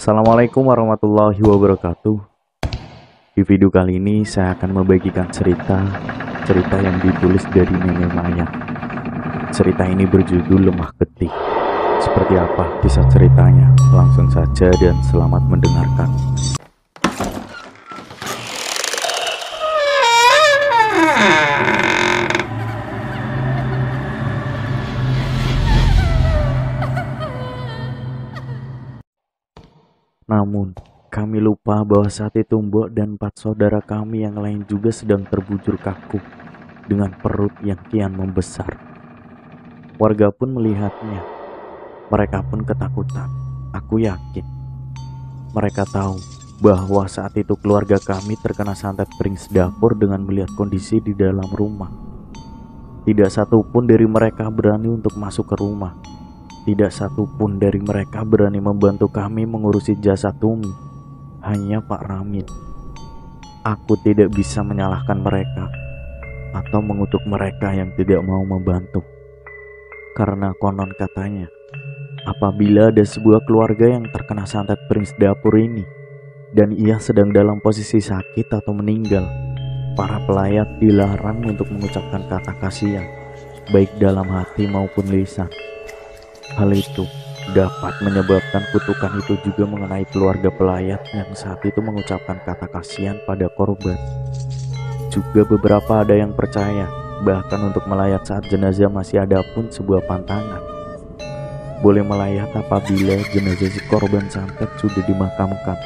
Assalamualaikum warahmatullahi wabarakatuh. Di video kali ini saya akan membagikan cerita yang ditulis dari nenek mayat. Cerita ini berjudul Lemah Getih. Seperti apa kisah ceritanya? Langsung saja dan selamat mendengarkan. Namun, kami lupa bahwa saat itu Mbok dan 4 saudara kami yang lain juga sedang terbujur kaku dengan perut yang kian membesar. Warga pun melihatnya. Mereka pun ketakutan. Aku yakin. Mereka tahu bahwa saat itu keluarga kami terkena santet perings dapur dengan melihat kondisi di dalam rumah. Tidak satu pun dari mereka berani untuk masuk ke rumah. Tidak satu pun dari mereka berani membantu kami mengurusi jasad Tumi. Hanya Pak Ramin. Aku tidak bisa menyalahkan mereka atau mengutuk mereka yang tidak mau membantu. Karena konon katanya, apabila ada sebuah keluarga yang terkena santet perings dapur ini dan ia sedang dalam posisi sakit atau meninggal, para pelayat dilarang untuk mengucapkan kata kasihan, baik dalam hati maupun lisan. Hal itu dapat menyebabkan kutukan itu juga mengenai keluarga pelayat yang saat itu mengucapkan kata kasihan pada korban. Juga beberapa ada yang percaya, bahkan untuk melayat saat jenazah masih ada pun sebuah pantangan. Boleh melayat apabila jenazah si korban santet sudah dimakamkan,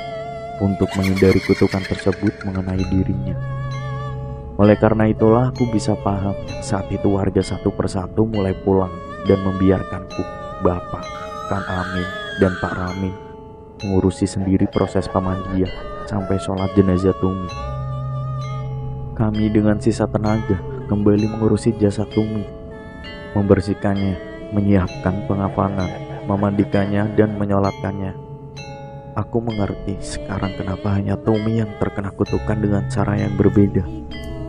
untuk menghindari kutukan tersebut mengenai dirinya. Oleh karena itulah aku bisa paham saat itu warga satu persatu mulai pulang dan membiarkanku, Bapak, Kang Amin, dan Pak Ramin mengurusi sendiri proses pemandian sampai sholat jenazah Tumi. Kami dengan sisa tenaga kembali mengurusi jasad Tumi, membersihkannya, menyiapkan pengafanan, memandikannya, dan menyolatkannya. Aku mengerti sekarang kenapa hanya Tumi yang terkena kutukan dengan cara yang berbeda.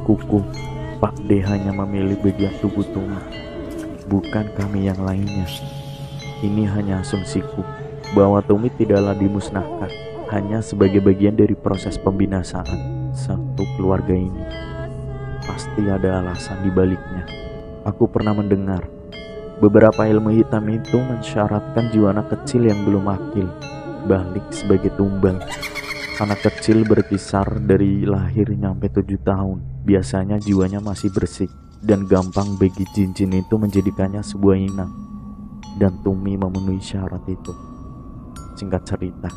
Kuku, Pak D hanya memilih bagian tubuh Tumi, bukan kami yang lainnya. Ini hanya asumsiku bahwa Tumi tidaklah dimusnahkan, hanya sebagai bagian dari proses pembinasaan satu keluarga ini. Pasti ada alasan di baliknya. Aku pernah mendengar beberapa ilmu hitam itu mensyaratkan jiwa anak kecil yang belum akil balik sebagai tumbal. Anak kecil berkisar dari lahir nyampe 7 tahun. Biasanya jiwanya masih bersih dan gampang bagi jin-jin itu menjadikannya sebuah inang. Dan Tumi memenuhi syarat itu. Singkat cerita,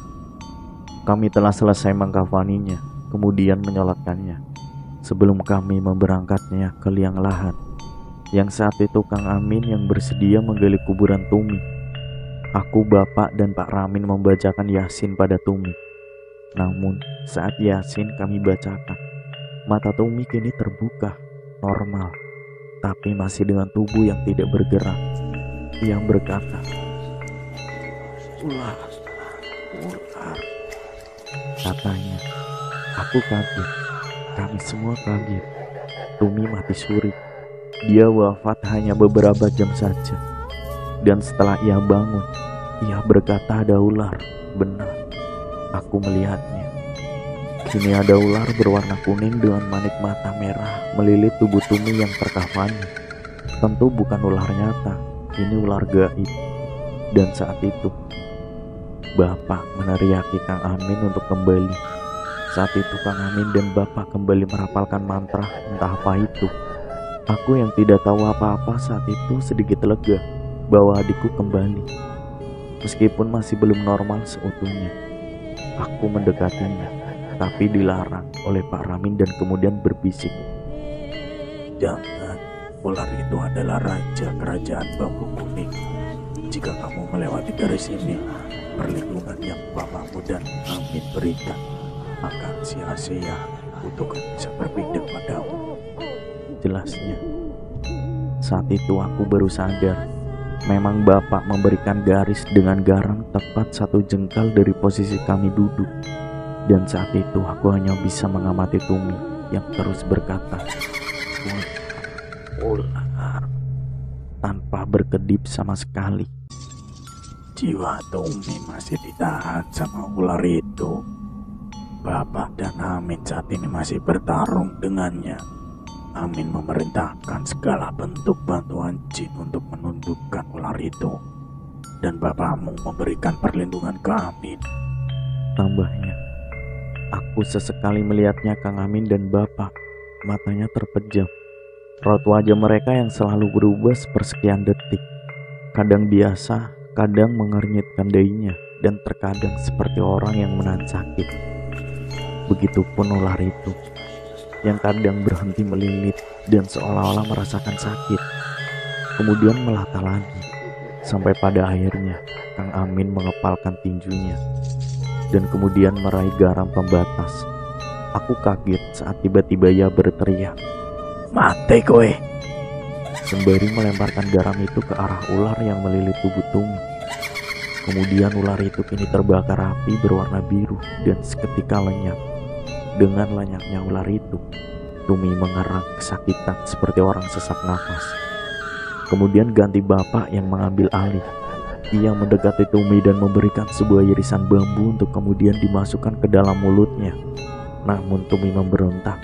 kami telah selesai mengkafaninya, kemudian menyolatkannya sebelum kami memberangkatnya ke liang lahat, yang saat itu Kang Amin yang bersedia menggali kuburan Tumi. Aku, Bapak, dan Pak Ramin membacakan Yasin pada Tumi. Namun saat Yasin kami bacakan, mata Tumi kini terbuka normal, tapi masih dengan tubuh yang tidak bergerak. Yang berkata, ular, katanya. Aku kaget, kami semua kaget. Tumi mati suri. Dia wafat hanya beberapa jam saja. Dan setelah ia bangun, ia berkata ada ular. Benar, aku melihatnya. Kini ada ular berwarna kuning dengan manik mata merah melilit tubuh Tumi yang terkafani. Tentu bukan ular nyata. Ini ular gaib. Dan saat itu Bapak meneriaki Kang Amin untuk kembali. Saat itu Kang Amin dan Bapak kembali merapalkan mantra entah apa itu. Aku yang tidak tahu apa-apa saat itu sedikit lega bahwa adikku kembali, meskipun masih belum normal seutuhnya. Aku mendekatinya, tapi dilarang oleh Pak Ramin dan kemudian berbisik, jangan. Ular itu adalah raja kerajaan bambu kuning. Jika kamu melewati garis ini, perlindungan yang Bapakmu dan Amin berikan akan sia-sia. Kutukan bisa berpindah padamu, jelasnya. Saat itu aku baru sadar, memang Bapak memberikan garis dengan garam tepat 1 jengkal dari posisi kami duduk. Dan saat itu aku hanya bisa mengamati Tumi yang terus berkata, ular, tanpa berkedip sama sekali. jiwa Tumi masih ditahan sama ular itu. Bapak dan Amin saat ini masih bertarung dengannya. Amin memerintahkan segala bentuk bantuan jin untuk menundukkan ular itu. Dan bapakmu memberikan perlindungan ke Amin. Tambahnya, aku sesekali melihatnya Kang Amin dan Bapak. Matanya terpejam. Raut wajah mereka yang selalu berubah sepersekian detik. Kadang biasa, kadang mengernyitkan dahinya, dan terkadang seperti orang yang menahan sakit. Begitupun ular itu, yang kadang berhenti melilit dan seolah-olah merasakan sakit. Kemudian melata lagi, sampai pada akhirnya Kang Amin mengepalkan tinjunya dan kemudian meraih garam pembatas. Aku kaget saat tiba-tiba ia berteriak, "Mati kowe!" sembari melemparkan garam itu ke arah ular yang melilit tubuh Tumi. Kemudian ular itu kini terbakar api berwarna biru dan seketika lenyap. Dengan lenyapnya ular itu, Tumi mengerang kesakitan seperti orang sesak nafas. Kemudian ganti Bapak yang mengambil alih. Ia mendekati Tumi dan memberikan sebuah irisan bambu untuk kemudian dimasukkan ke dalam mulutnya. Namun Tumi memberontak.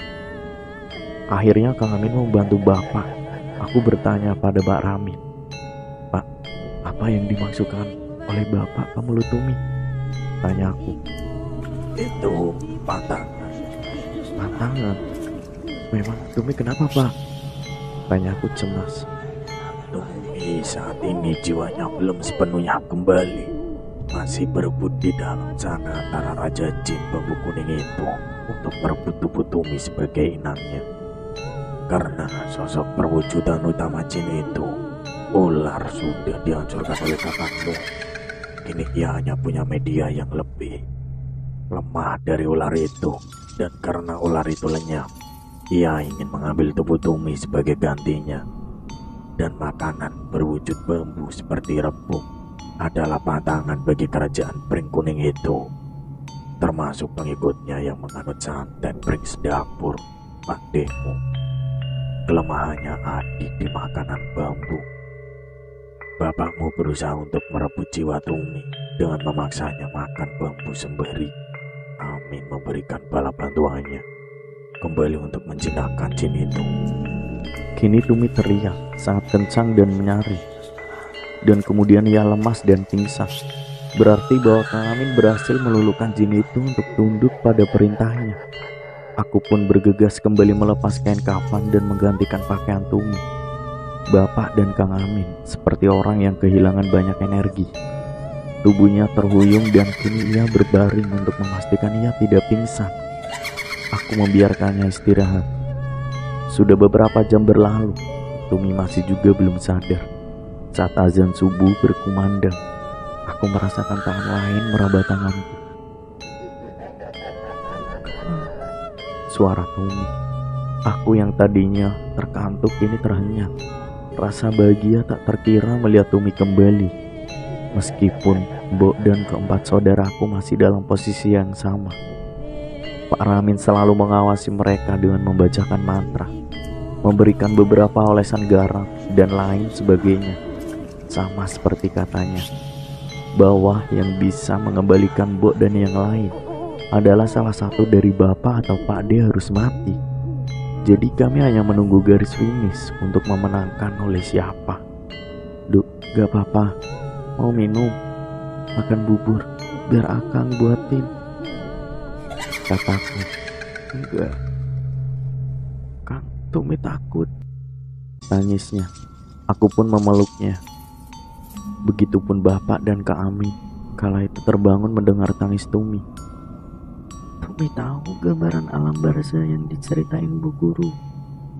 Akhirnya Kang Amin membantu Bapak. Aku bertanya pada Pak Ramin, "Pak, apa yang dimasukkan oleh Bapak ke mulut Tumi?" Tanya aku. "Itu pantangan." "Pantangan? Memang Tumi kenapa, Pak?" Tanya aku cemas. Tumi saat ini jiwanya belum sepenuhnya kembali. Masih berebut di dalam sana antara Raja Jin Bambu Kuning itu untuk merebut tubuh Tumi sebagai inangnya. Karena sosok perwujudan utama jin itu, ular sudah dihancurkan oleh kakakmu. Kini ia hanya punya media yang lebih lemah dari ular itu. Dan karena ular itu lenyap, ia ingin mengambil tubuh Tumi sebagai gantinya. Dan makanan berwujud bambu seperti rebung adalah pantangan bagi kerajaan Pring Kuning itu, termasuk pengikutnya yang menganut santet Pring Sedapur, Pak Demo. Kelemahannya ada di makanan bambu. Bapakmu berusaha untuk merebut jiwa Tumi dengan memaksanya makan bambu sembari Amin memberikan bala bantuannya kembali untuk menjinakkan jin itu. Kini Tumi teriak sangat kencang dan menyaring. Dan kemudian ia lemas dan pingsan. Berarti bahwa Kang Amin berhasil meluluhkan jin itu untuk tunduk pada perintahnya. Aku pun bergegas kembali melepas kain kafan dan menggantikan pakaian Tumi. Bapak dan Kang Amin seperti orang yang kehilangan banyak energi. Tubuhnya terhuyung dan kini ia berbaring untuk memastikan ia tidak pingsan. Aku membiarkannya istirahat. Sudah beberapa jam berlalu, Tumi masih juga belum sadar. Saat azan subuh berkumandang, aku merasakan tangan lain meraba tanganku. Suara Tumi. Aku yang tadinya terkantuk kini terhenyak. Rasa bahagia tak terkira melihat Tumi kembali. Meskipun Mbok dan keempat saudaraku masih dalam posisi yang sama. Pak Ramin selalu mengawasi mereka dengan membacakan mantra, memberikan beberapa olesan garam dan lain sebagainya. Sama seperti katanya, bahwa yang bisa mengembalikan Mbok dan yang lain adalah salah satu dari Bapak atau Pak D harus mati. Jadi kami hanya menunggu garis finish untuk memenangkan oleh siapa. "Duk, gak apa-apa, mau minum, makan bubur, biar Akang buatin," kataku. "Enggak, Kang, Tumi takut," tangisnya. Aku pun memeluknya. Begitupun Bapak dan Kak Amin kala itu terbangun mendengar tangis Tumi. "Tumi tahu gambaran alam barzah yang diceritain Bu Guru.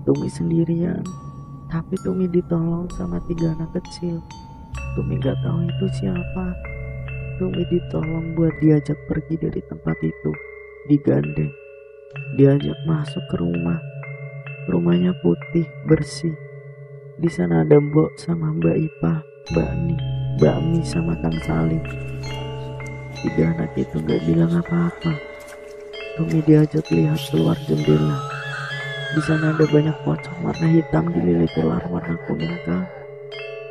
Tumi sendirian, tapi Tumi ditolong sama 3 anak kecil. Tumi gak tahu itu siapa. Tumi ditolong buat diajak pergi dari tempat itu, digandeng, diajak masuk ke rumah. Rumahnya putih, bersih. Di sana ada Mbok sama Mbak Ipa, Mbak Ni, Mbak Mi sama Kang Salim. 3 anak itu gak bilang apa-apa. Tumi diajak lihat keluar jendela. Di sana ada banyak pocong warna hitam dililit ular warna kuning, Kang.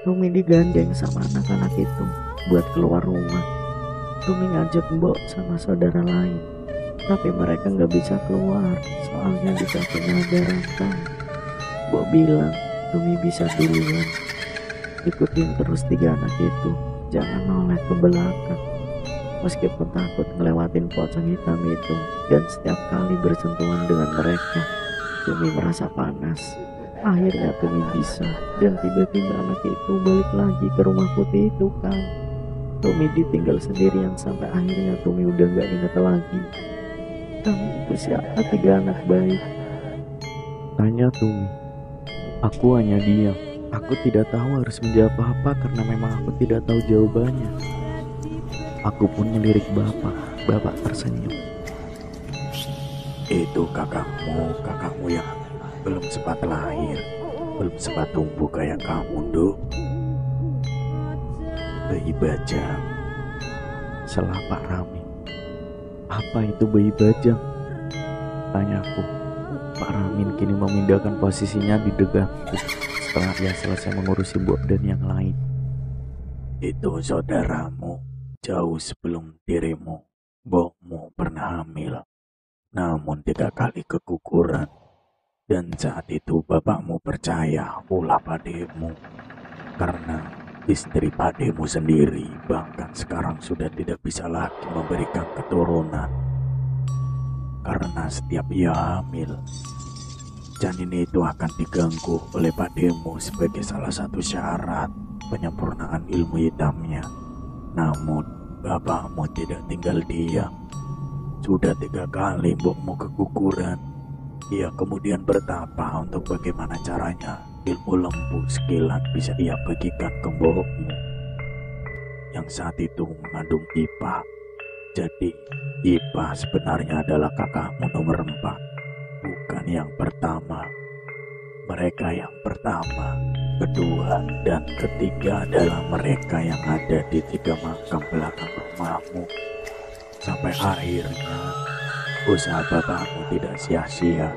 Tumi digandeng sama anak-anak itu, buat keluar rumah. Tumi ngajak Mbok sama saudara lain, tapi mereka nggak bisa keluar soalnya di kakinya ada rantang. Mbok bilang Tumi bisa duluan. Ikutin terus 3 anak itu, jangan noleh ke belakang. Meskipun takut ngelewatin pocong hitam itu, dan setiap kali bersentuhan dengan mereka, Tumi merasa panas. Akhirnya Tumi bisa, dan tiba-tiba anak itu balik lagi ke rumah putih itu kan. Tumi ditinggal sendirian sampai akhirnya Tumi udah gak ingat lagi. Kamu itu siapa 3 anak baik? Tanya Tumi. Aku hanya diam. Aku tidak tahu harus menjawab apa karena memang aku tidak tahu jawabannya. Aku pun melirik bapak. Bapak tersenyum. Itu kakakmu yang belum sempat lahir, belum sempat tumbuh kayak kamu, Duk. Bayi bajang. Selah Pak Ramin. Apa itu bayi bajang? Tanyaku. Pak Ramin kini memindahkan posisinya di dekatku setelah dia selesai mengurusi Mbok dan yang lain. Itu saudaramu jauh sebelum dirimu. Mbokmu pernah hamil, namun 3 kali keguguran. Dan saat itu bapakmu percaya ulah pademu, karena istri pademu sendiri bahkan sekarang sudah tidak bisa lagi memberikan keturunan. Karena setiap ia hamil, janin itu akan diganggu oleh pademu sebagai salah satu syarat penyempurnaan ilmu hitamnya. Namun bapakmu tidak tinggal diam. Sudah 3 kali mbokmu keguguran. Ia kemudian bertapa untuk bagaimana caranya ilmu lembu sekilat bisa ia bagikan ke mbokmu, yang saat itu mengandung Ipa. Jadi Ipa sebenarnya adalah kakakmu nomor 4, bukan yang pertama. Mereka yang pertama, kedua, dan ketiga adalah mereka yang ada di 3 makam belakang rumahmu. Sampai akhirnya usaha bapakmu tidak sia-sia.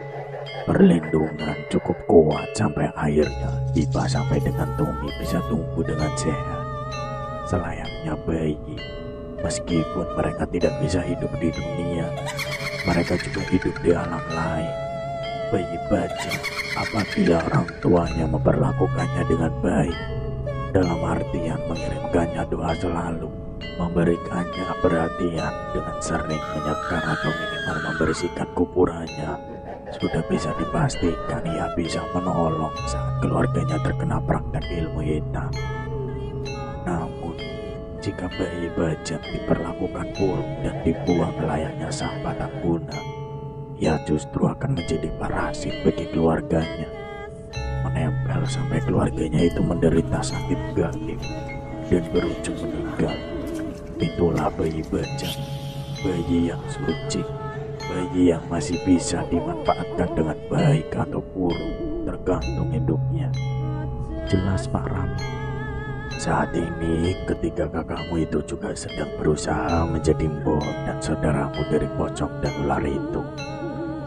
Perlindungan cukup kuat sampai akhirnya Ipa sampai dengan Tumi bisa tumbuh dengan sehat selayaknya bayi. Meskipun mereka tidak bisa hidup di dunia, mereka juga hidup di alam lain. Bayi bajang apabila orang tuanya memperlakukannya dengan baik, dalam artian mengirimkannya doa selalu, memberikannya perhatian dengan sering menyegar atau minimal membersihkan kuburannya, sudah bisa dipastikan ia bisa menolong saat keluarganya terkena praktek ilmu hitam. Namun, jika bayi bajang diperlakukan buruk dan dibuang layaknya sampah tak guna, ia justru akan menjadi parasit bagi keluarganya, menempel sampai keluarganya itu menderita sakit gaib dan berujung meninggal. Itulah bayi bajang, bayi yang suci, bayi yang masih bisa dimanfaatkan dengan baik atau buruk tergantung hidupnya. Jelas Pak Rami. Saat ini ketiga kakakmu itu juga sedang berusaha menjadi mbok dan saudaramu dari pocong dan ular itu,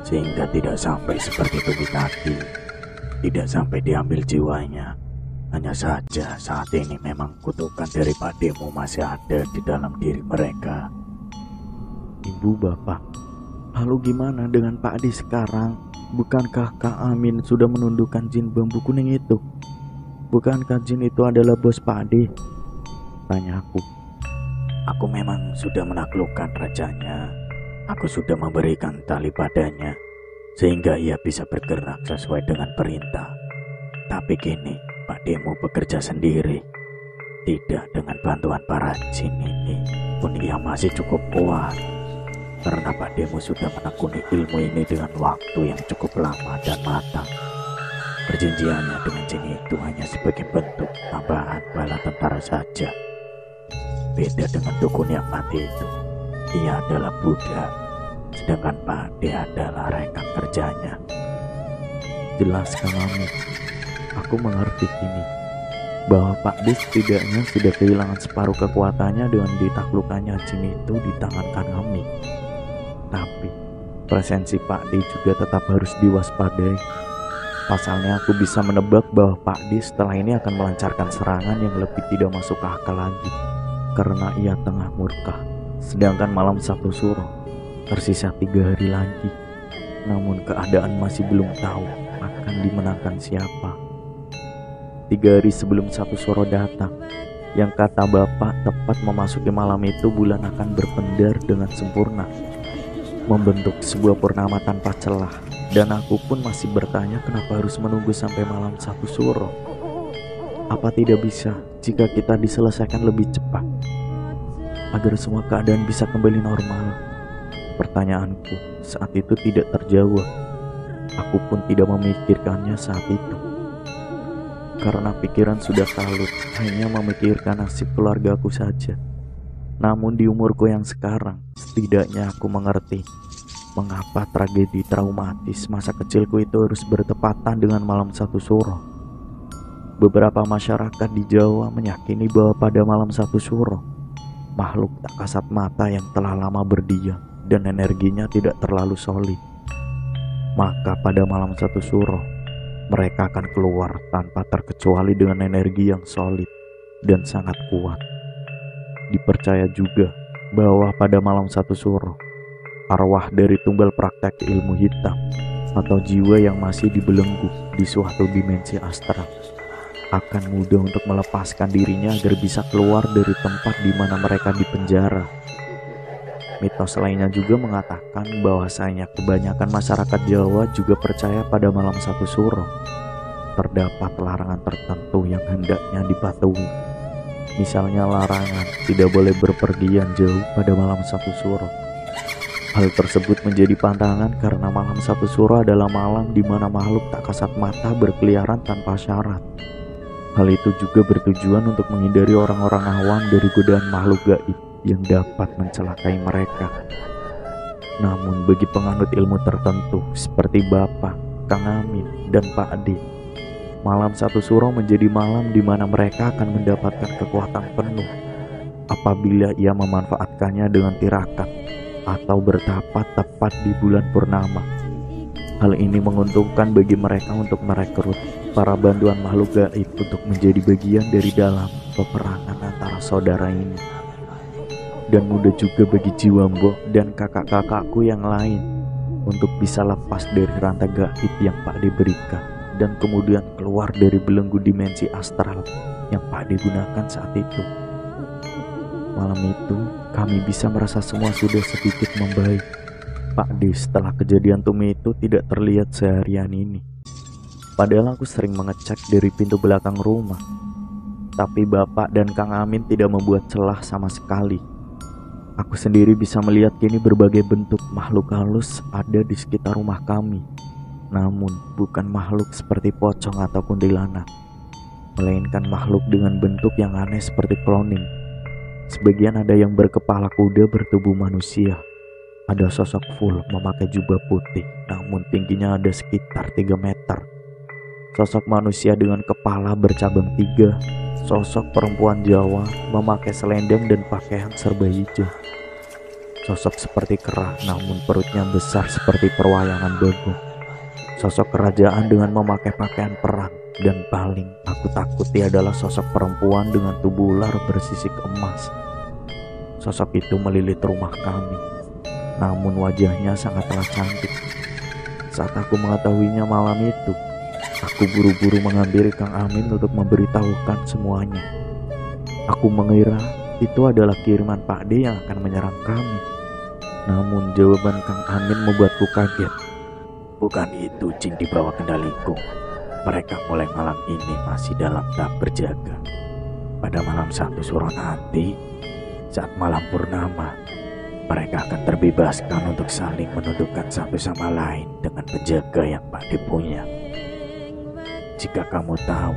sehingga tidak sampai seperti Tumi tadi, tidak sampai diambil jiwanya. Hanya saja saat ini memang kutukan dari pademu masih ada di dalam diri mereka. Ibu bapak, lalu gimana dengan Pak Adi sekarang? Bukankah Kak Amin sudah menundukkan jin bambu kuning itu? Bukankah jin itu adalah bos Pak Adi? Tanya aku. Aku memang sudah menaklukkan rajanya. Aku sudah memberikan tali padanya, sehingga ia bisa bergerak sesuai dengan perintah. Tapi kini pademu bekerja sendiri, tidak dengan bantuan para jin ini pun ia masih cukup kuat, karena pademu sudah menekuni ilmu ini dengan waktu yang cukup lama dan matang. Perjanjiannya dengan jin itu hanya sebagai bentuk tambahan bala tentara saja. Beda dengan dukun yang mati itu, ia adalah Buddha, sedangkan Pade adalah rekan kerjanya. Jelas kamu. Aku mengerti kini bahwa Pak Des setidaknya sudah kehilangan separuh kekuatannya dengan ditaklukkannya jin itu di tangan kami. Tapi presensi Pak D juga tetap harus diwaspadai. Pasalnya aku bisa menebak bahwa Pak D setelah ini akan melancarkan serangan yang lebih tidak masuk akal lagi. karena ia tengah murka. Sedangkan malam 1 Suro tersisa 3 hari lagi. Namun keadaan masih belum tahu akan dimenangkan siapa. 3 hari sebelum 1 Suro datang, yang kata bapak tepat memasuki malam itu bulan akan berpendar dengan sempurna, membentuk sebuah purnama tanpa celah. Dan aku pun masih bertanya kenapa harus menunggu sampai malam 1 Suro. Apa tidak bisa jika kita diselesaikan lebih cepat, agar semua keadaan bisa kembali normal? Pertanyaanku saat itu tidak terjawab. Aku pun tidak memikirkannya saat itu, karena pikiran sudah kalut hanya memikirkan nasib keluargaku saja. Namun di umurku yang sekarang, setidaknya aku mengerti mengapa tragedi traumatis masa kecilku itu harus bertepatan dengan malam 1 Suro. Beberapa masyarakat di Jawa meyakini bahwa pada malam 1 Suro, makhluk tak kasat mata yang telah lama berdiam dan energinya tidak terlalu solid, maka pada malam 1 Suro mereka akan keluar tanpa terkecuali dengan energi yang solid dan sangat kuat. Dipercaya juga bahwa pada malam 1 Suro, arwah dari tumbal praktek ilmu hitam atau jiwa yang masih dibelenggu di suatu dimensi astral akan mudah untuk melepaskan dirinya agar bisa keluar dari tempat di mana mereka dipenjara. Mitos lainnya juga mengatakan bahwasanya kebanyakan masyarakat Jawa juga percaya pada malam 1 Suro terdapat larangan tertentu yang hendaknya dipatuhi. Misalnya larangan tidak boleh berpergian jauh pada malam 1 Suro. Hal tersebut menjadi pantangan karena malam 1 Suro adalah malam di mana makhluk tak kasat mata berkeliaran tanpa syarat. Hal itu juga bertujuan untuk menghindari orang-orang awam dari godaan makhluk gaib yang dapat mencelakai mereka. Namun bagi penganut ilmu tertentu seperti Bapak, Kang Amin, dan Pak Ade, malam 1 Suro menjadi malam di mana mereka akan mendapatkan kekuatan penuh apabila ia memanfaatkannya dengan tirakat atau bertapa tepat di bulan purnama. Hal ini menguntungkan bagi mereka untuk merekrut para bantuan makhluk gaib untuk menjadi bagian dari dalam peperangan antara saudara ini. Dan mudah juga bagi jiwa mbok dan kakak-kakakku yang lain untuk bisa lepas dari rantai gaib yang Pak D berikan dan kemudian keluar dari belenggu dimensi astral yang Pak D gunakan saat itu. Malam itu kami bisa merasa semua sudah sedikit membaik. Pak D setelah kejadian Tumi itu tidak terlihat seharian ini. Padahal aku sering mengecek dari pintu belakang rumah, tapi Bapak dan Kang Amin tidak membuat celah sama sekali. Aku sendiri bisa melihat kini berbagai bentuk makhluk halus ada di sekitar rumah kami. Namun bukan makhluk seperti pocong atau kuntilanak, melainkan makhluk dengan bentuk yang aneh seperti cloning. Sebagian ada yang berkepala kuda bertubuh manusia. Ada sosok full memakai jubah putih, namun tingginya ada sekitar 3 meter. Sosok manusia dengan kepala bercabang 3. Sosok perempuan Jawa memakai selendang dan pakaian serba hijau. Sosok seperti kera, namun perutnya besar seperti perwayangan bagong. Sosok kerajaan dengan memakai pakaian perang. Dan paling aku takuti adalah sosok perempuan dengan tubuh ular bersisik emas. Sosok itu melilit rumah kami, namun wajahnya sangatlah cantik. Saat aku mengetahuinya malam itu, aku buru-buru menghampiri Kang Amin untuk memberitahukan semuanya. Aku mengira itu adalah kiriman Pak D yang akan menyerang kami. Namun jawaban Kang Amin membuatku kaget. Bukan itu jin di bawah kendaliku. Mereka mulai malam ini masih dalam tahap berjaga. Pada malam 1 Suro nanti, saat malam purnama, mereka akan terbebaskan untuk saling menundukkan satu sama lain dengan penjaga yang Pak D punya. Jika kamu tahu,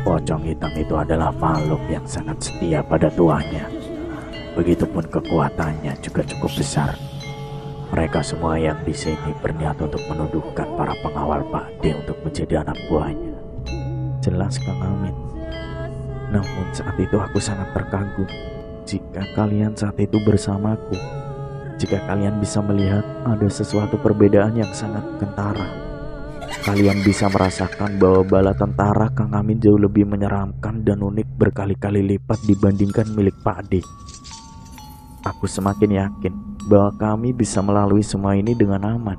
pocong hitam itu adalah makhluk yang sangat setia pada tuannya. Begitupun kekuatannya juga cukup besar. Mereka semua yang di sini berniat untuk menundukkan para pengawal Pak D untuk menjadi anak buahnya. Jelas Kang Amin. Namun saat itu aku sangat terkagum. Jika kalian saat itu bersamaku, jika kalian bisa melihat ada sesuatu perbedaan yang sangat kentara, Kalian bisa merasakan bahwa bala tentara Kang Amin jauh lebih menyeramkan dan unik berkali-kali lipat dibandingkan milik Pak D. Aku semakin yakin bahwa kami bisa melalui semua ini dengan aman.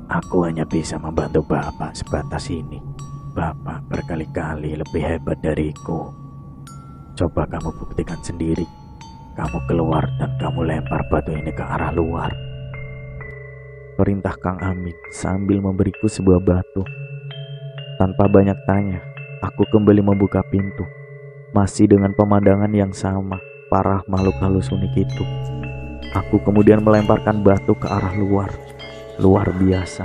Aku hanya bisa membantu Bapak sebatas ini. Bapak berkali-kali lebih hebat dariku. Coba kamu buktikan sendiri. Kamu keluar dan kamu lempar batu ini ke arah luar. Perintah Kang Amin sambil memberiku sebuah batu. Tanpa banyak tanya, aku kembali membuka pintu. Masih dengan pemandangan yang sama, parah makhluk halus unik itu. Aku kemudian melemparkan batu ke arah luar. Luar biasa,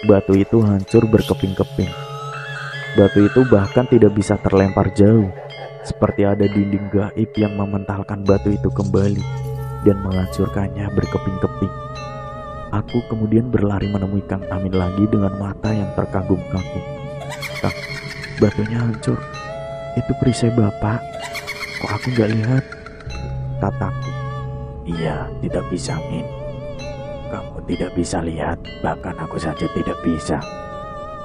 batu itu hancur berkeping-keping. Batu itu bahkan tidak bisa terlempar jauh. Seperti ada dinding gaib yang mementalkan batu itu kembali dan menghancurkannya berkeping-keping. Aku kemudian berlari menemui Kang Amin lagi dengan mata yang terkagum-kagum. "Kang, batunya hancur. Itu perisai Bapak. Kok aku nggak lihat?" kataku. "Iya, tidak bisa, Min. Kamu tidak bisa lihat, bahkan aku saja tidak bisa.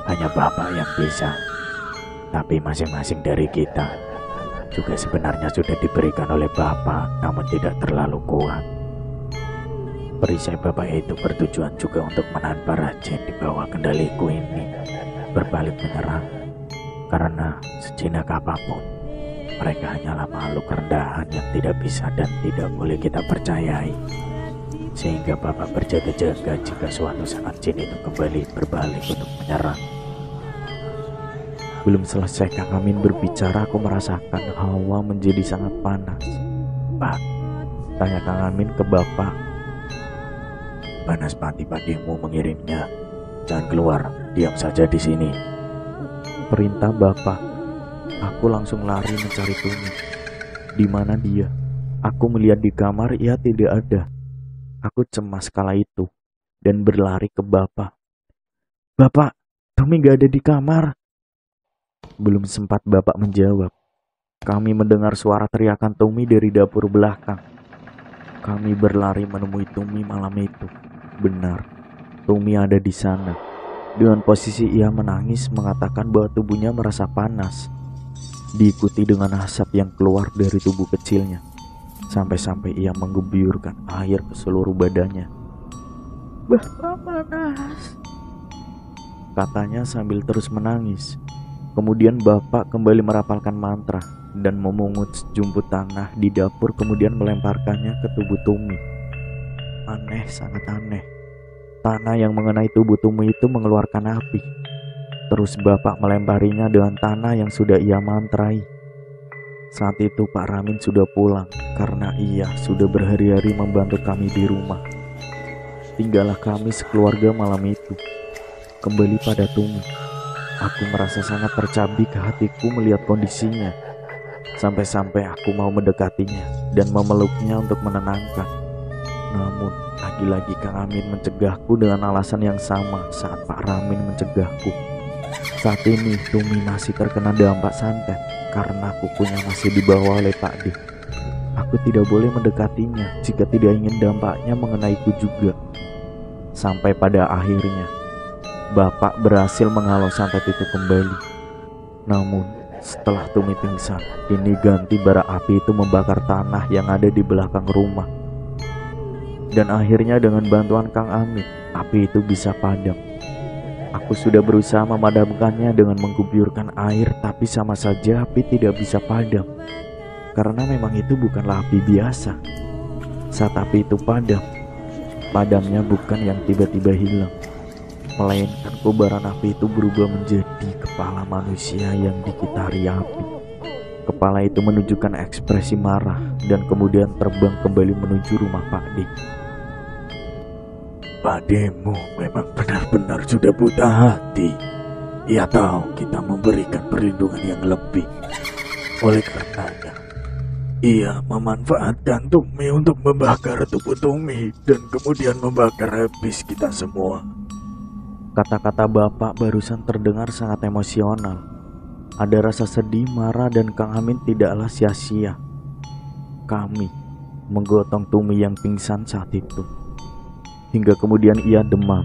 Hanya Bapak yang bisa. Tapi masing-masing dari kita juga sebenarnya sudah diberikan oleh Bapak, namun tidak terlalu kuat. Perisai Bapak itu bertujuan juga untuk menahan para jin di bawah kendaliku ini berbalik menyerang. Karena sejinak apapun, mereka hanyalah makhluk rendahan yang tidak bisa dan tidak boleh kita percayai. Sehingga Bapak berjaga-jaga jika suatu saat jin itu kembali berbalik untuk menyerang." Belum selesai Kang Amin berbicara, aku merasakan hawa menjadi sangat panas. "Pak," tanya Kang Amin ke Bapak. "Panas pati-patimu mengirimnya. Jangan keluar, diam saja di sini." Perintah Bapak. Aku langsung lari mencari Tumi. Di mana dia? Aku melihat di kamar, ia tidak ada. Aku cemas kala itu dan berlari ke Bapak. "Bapak, Tumi gak ada di kamar." Belum sempat Bapak menjawab, kami mendengar suara teriakan Tumi dari dapur belakang. Kami berlari menemui Tumi malam itu. Benar, Tumi ada di sana. Dengan posisi ia menangis mengatakan bahwa tubuhnya merasa panas, diikuti dengan asap yang keluar dari tubuh kecilnya. Sampai-sampai ia menggebyurkan air ke seluruh badannya. "Bapak panas," katanya sambil terus menangis. Kemudian Bapak kembali merapalkan mantra dan memungut sejumput tanah di dapur, kemudian melemparkannya ke tubuh Tumi. Aneh, sangat aneh. Tanah yang mengenai tubuh Tumi itu mengeluarkan api. Terus Bapak melemparinya dengan tanah yang sudah ia mantrai. Saat itu Pak Ramin sudah pulang karena ia sudah berhari-hari membantu kami di rumah. Tinggallah kami sekeluarga malam itu. Kembali pada Tumi. Aku merasa sangat tercabik hatiku melihat kondisinya. Sampai-sampai aku mau mendekatinya dan memeluknya untuk menenangkan. Namun, lagi-lagi Kang Amin mencegahku dengan alasan yang sama saat Pak Ramin mencegahku. Saat ini Tumi masih terkena dampak santet karena kukunya masih dibawa oleh Pak D. Aku tidak boleh mendekatinya jika tidak ingin dampaknya mengenaiku juga. Sampai pada akhirnya Bapak berhasil menghalau santet itu kembali. Namun setelah Tumi pingsan, ini ganti bara api itu membakar tanah yang ada di belakang rumah. Dan akhirnya dengan bantuan Kang Amin, api itu bisa padam. Aku sudah berusaha memadamkannya dengan menggubyurkan air, tapi sama saja api tidak bisa padam. Karena memang itu bukanlah api biasa. Saat api itu padam, padamnya bukan yang tiba-tiba hilang, melainkan kobaran api itu berubah menjadi kepala manusia yang dikitari api. Kepala itu menunjukkan ekspresi marah dan kemudian terbang kembali menuju rumah Pak D. "Pak Demu memang benar-benar sudah buta hati. Ia tahu kita memberikan perlindungan yang lebih. Oleh karenanya, ia memanfaatkan Tumi untuk membakar tubuh Tumi dan kemudian membakar habis kita semua." Kata-kata Bapak barusan terdengar sangat emosional. Ada rasa sedih, marah, dan Kang Amin tidaklah sia-sia. Kami menggotong Tumi yang pingsan saat itu. Hingga kemudian ia demam,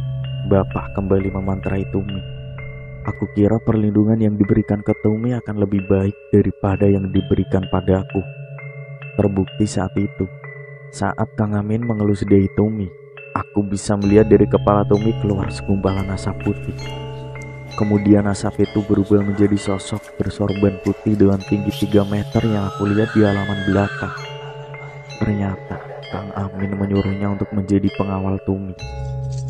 Bapak kembali memantrai Tumi. Aku kira perlindungan yang diberikan ke Tumi akan lebih baik daripada yang diberikan padaku. Terbukti saat itu, saat Kang Amin mengelus dahi Tumi, aku bisa melihat dari kepala Tumi keluar segumpalan asap putih. Kemudian asap itu berubah menjadi sosok bersorban putih dengan tinggi 3 meter yang aku lihat di halaman belakang. Ternyata Kang Amin menyuruhnya untuk menjadi pengawal Tumi.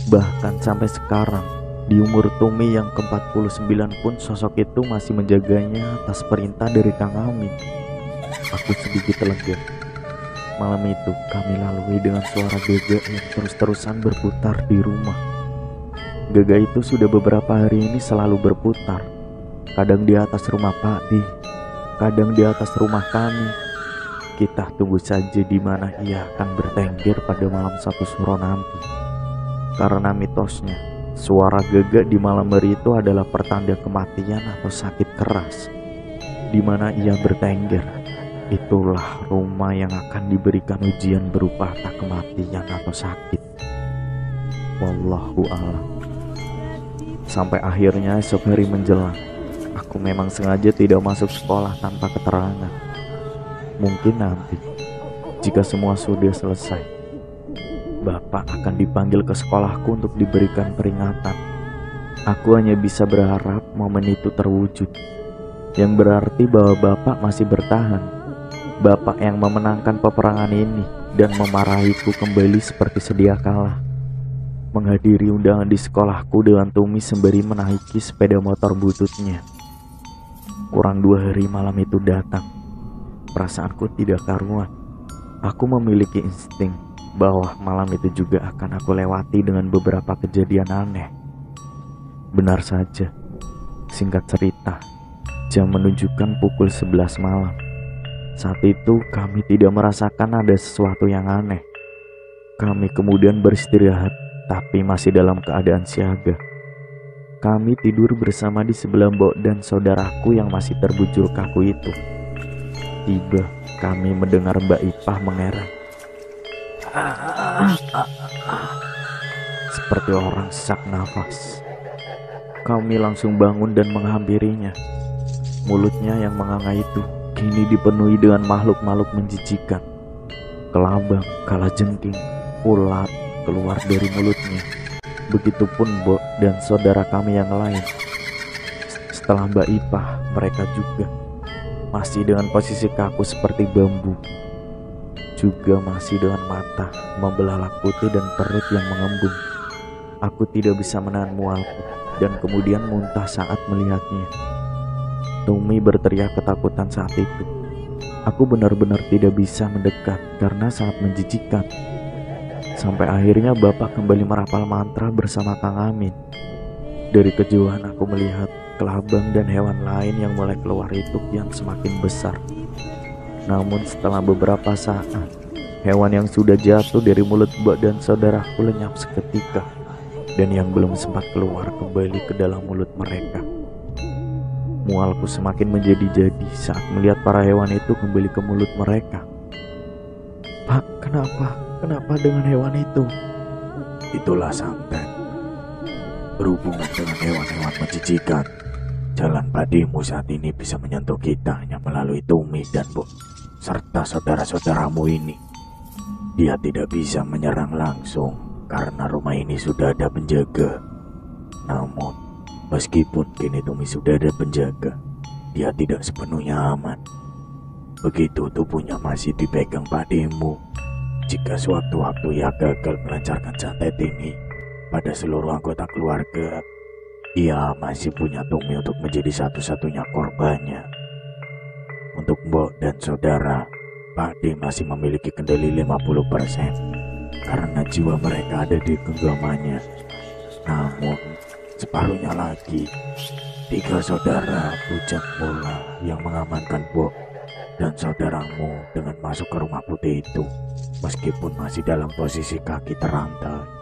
Bahkan sampai sekarang, di umur Tumi yang ke-49 pun sosok itu masih menjaganya atas perintah dari Kang Amin. Aku sedikit lega. Malam itu kami lalui dengan suara gagak yang terus-terusan berputar di rumah. Gagak itu sudah beberapa hari ini selalu berputar. Kadang di atas rumah Pak Di, kadang di atas rumah kami. Kita tunggu saja di mana ia akan bertengger pada malam 1 Suro nanti. Karena mitosnya, suara gagak di malam hari itu adalah pertanda kematian atau sakit keras. Di mana ia bertengger, itulah rumah yang akan diberikan ujian berupa tak kematian atau sakit. Wallahu a'lam. Sampai akhirnya esok hari menjelang, aku memang sengaja tidak masuk sekolah tanpa keterangan. Mungkin nanti, jika semua sudah selesai, Bapak akan dipanggil ke sekolahku untuk diberikan peringatan. Aku hanya bisa berharap momen itu terwujud, yang berarti bahwa Bapak masih bertahan. Bapak yang memenangkan peperangan ini dan memarahiku kembali seperti sedia kala. Menghadiri undangan di sekolahku dengan Tumi sembari menaiki sepeda motor bututnya. Kurang 2 hari malam itu datang. Perasaanku tidak karuan. Aku memiliki insting bahwa malam itu juga akan aku lewati dengan beberapa kejadian aneh. Benar saja, singkat cerita, jam menunjukkan pukul 11 malam. Saat itu kami tidak merasakan ada sesuatu yang aneh. Kami kemudian beristirahat, tapi masih dalam keadaan siaga. Kami tidur bersama di sebelah Mbok dan saudaraku yang masih terbujur kaku itu. Tiba kami mendengar Mbak Ipah mengerang, seperti orang sesak nafas. Kami langsung bangun dan menghampirinya. Mulutnya yang menganga itu kini dipenuhi dengan makhluk-makhluk menjijikan. Kelabang, kalajengking, ulat keluar dari mulutnya. Begitupun Mbok dan saudara kami yang lain. Setelah Mbak Ipah, mereka juga masih dengan posisi kaku seperti bambu. Juga masih dengan mata membelalak putih dan perut yang mengembung. Aku tidak bisa menahan mualku dan kemudian muntah saat melihatnya. Tumi berteriak ketakutan saat itu. Aku benar-benar tidak bisa mendekat karena sangat menjijikan. Sampai akhirnya Bapak kembali merapal mantra bersama Kang Amin. Dari kejauhan aku melihat kelabang dan hewan lain yang mulai keluar itu yang semakin besar. Namun setelah beberapa saat, hewan yang sudah jatuh dari mulut Mbak dan saudaraku lenyap seketika, dan yang belum sempat keluar kembali ke dalam mulut mereka. Mualku semakin menjadi-jadi saat melihat para hewan itu kembali ke mulut mereka. Pak, kenapa? Kenapa dengan hewan itu? Itulah santet. Berhubungan dengan hewan-hewan menjijikan, jalan padimu saat ini bisa menyentuh kita hanya melalui Tumi dan Mbok serta saudara-saudaramu ini. Dia tidak bisa menyerang langsung karena rumah ini sudah ada penjaga. Namun, meskipun kini Tumi sudah ada penjaga, dia tidak sepenuhnya aman. Begitu tubuhnya masih dipegang padimu, jika sewaktu-waktu ia gagal melancarkan santet ini pada seluruh anggota keluarga, ia masih punya Tumi untuk menjadi satu-satunya korbannya. Untuk Mbok dan saudara, Pak D masih memiliki kendali 50% karena jiwa mereka ada di genggamannya. Namun, separuhnya lagi, 3 saudara bujang mula yang mengamankan Mbok dan saudaramu dengan masuk ke rumah putih itu, meskipun masih dalam posisi kaki terantai.